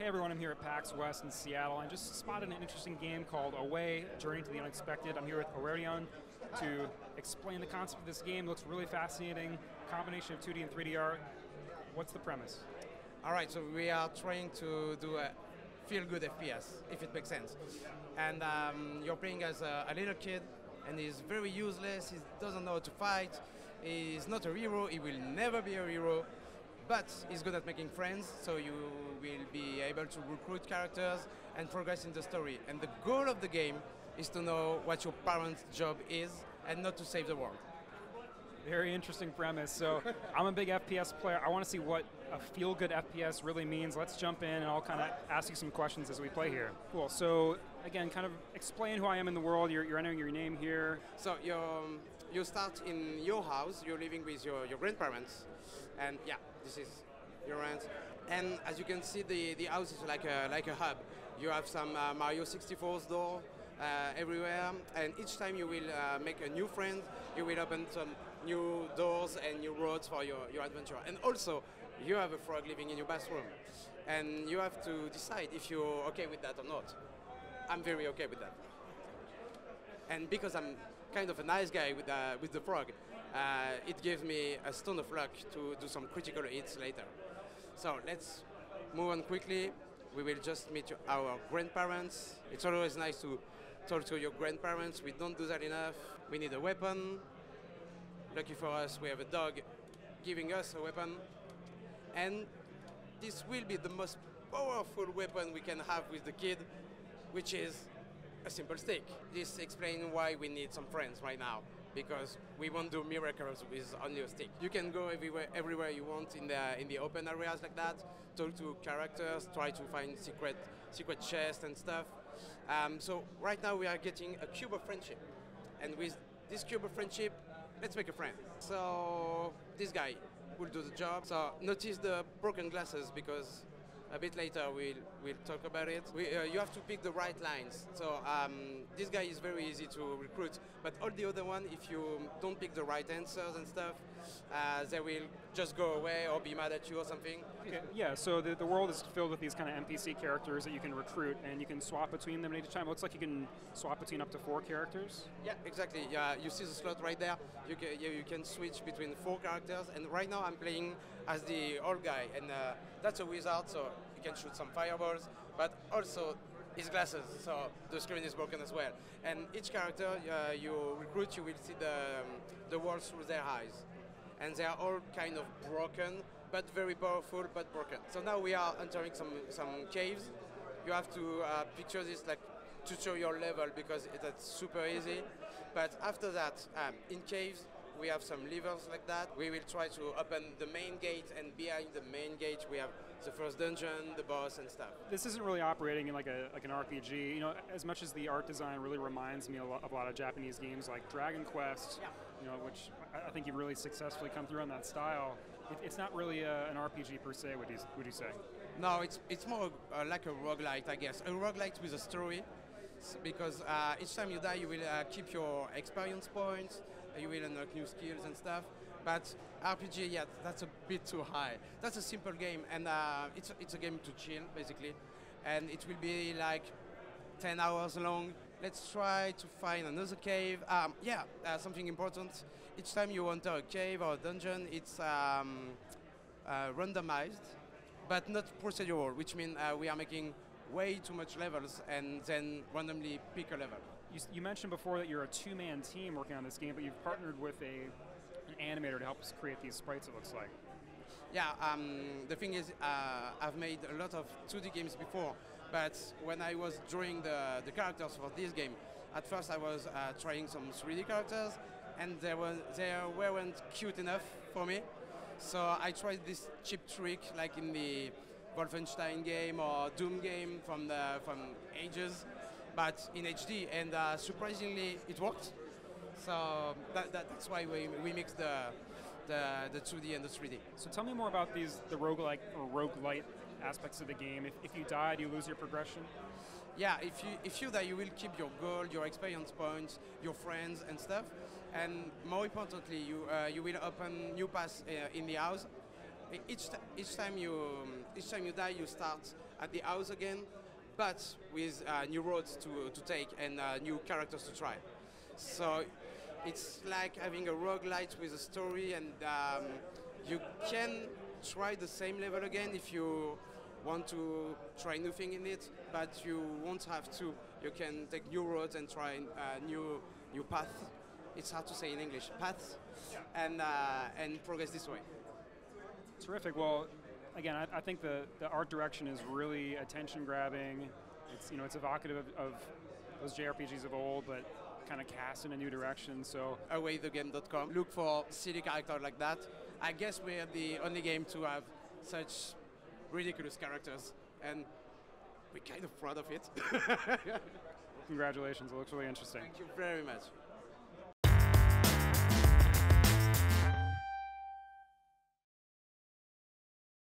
Hey everyone, I'm here at PAX West in Seattle. I just spotted an interesting game called Away, Journey to the Unexpected. I'm here with Aurelion to explain the concept of this game. It looks really fascinating, combination of 2D and 3D art. What's the premise? All right, so we are trying to do a feel-good FPS, if it makes sense. And you're playing as a little kid, and he's very useless, he doesn't know how to fight, he's not a hero, he will never be a hero, but he's good at making friends, so you will be able to recruit characters and progress in the story. And the goal of the game is to know what your parents' job is and not to save the world. Very interesting premise. So I'm a big FPS player. I want to see what a feel-good FPS really means. Let's jump in and I'll kind of ask you some questions as we play here. Cool. So again, kind of explain who I am in the world. You're entering your name here. So you start in your house, you're living with your grandparents, and yeah, this is your rent. And as you can see, the house is like a hub. You have some Mario 64's door everywhere, and each time you will make a new friend, you will open some new doors and new roads for your adventure. And also, you have a frog living in your bathroom, and you have to decide if you're okay with that or not. I'm very okay with that. And because I'm kind of a nice guy with the frog, it gives me a stone of luck to do some critical hits later. So let's move on quickly. We will just meet our grandparents. It's always nice to talk to your grandparents. We don't do that enough. We need a weapon. Lucky for us, we have a dog giving us a weapon. And this will be the most powerful weapon we can have with the kid, which is a simple stick. This explains why we need some friends right now, because we won't do miracles with only a stick. You can go everywhere you want in the open areas like that, talk to characters, try to find secret chests and stuff. So right now we are getting a cube of friendship, and with this cube of friendship, let's make a friend. So this guy will do the job. So notice the broken glasses, because a bit later we'll talk about it. You have to pick the right lines. So this guy is very easy to recruit, but all the other one, if you don't pick the right answers and stuff, they will just go away or be mad at you or something. Okay. Yeah, so the world is filled with these kind of NPC characters that you can recruit, and you can swap between them at each time. It looks like you can swap between up to 4 characters. Yeah, exactly. Yeah, you see the slot right there. You can switch between 4 characters, and right now I'm playing as the old guy, and that's a wizard, so you can shoot some fireballs, but also his glasses, so the screen is broken as well. And each character you recruit, you will see the world through their eyes. And they are all kind of broken, but very powerful, but broken. So now we are entering some caves. You have to picture this like tutorial level, because that's super easy. But after that, in caves, we have some levers like that. We will try to open the main gate, and behind the main gate we have the first dungeon, the boss, and stuff. This isn't really operating in like an RPG. You know, as much as the art design really reminds me of a lot of Japanese games like Dragon Quest, yeah. You know, which I think you've really successfully come through on that style. It's not really an RPG per se. Would you say? No, it's more like a roguelite, I guess. A roguelite with a story. Because each time you die, you will keep your experience points, you will unlock new skills and stuff. But RPG, yeah, that's a bit too high. That's a simple game, and it's a game to chill, basically. And it will be like 10 hours long. Let's try to find another cave. Something important. Each time you enter a cave or a dungeon, it's randomized, but not procedural, which means we are making way too much levels and then randomly pick a level. You mentioned before that you're a 2-man team working on this game, but you've partnered with an animator to help us create these sprites, it looks like. Yeah, the thing is, I've made a lot of 2D games before, but when I was drawing the characters for this game, at first I was trying some 3D characters, and they weren't cute enough for me. So I tried this cheap trick, like in the Wolfenstein game or Doom game from ages, but in HD, and surprisingly it worked. So that's why we mixed the 2D and the 3D. So tell me more about the roguelike or roguelite aspects of the game. If you die, do you lose your progression? Yeah, if you die, you will keep your gold, your experience points, your friends and stuff, and more importantly, you will open new paths in the house. Each time you die, you start at the house again, but with new roads to take and new characters to try. So it's like having a roguelite with a story, and you can try the same level again if you want to try new thing in it, but you won't have to. You can take new roads and try new path. It's hard to say in English, paths, and progress this way. Terrific. Well, again, I think the art direction is really attention grabbing. It's evocative of those JRPGs of old, but kind of cast in a new direction. So awaythegame.com. Look for silly characters like that. I guess we're the only game to have such ridiculous characters, and we're kind of proud of it. Congratulations. It looks really interesting. Thank you very much.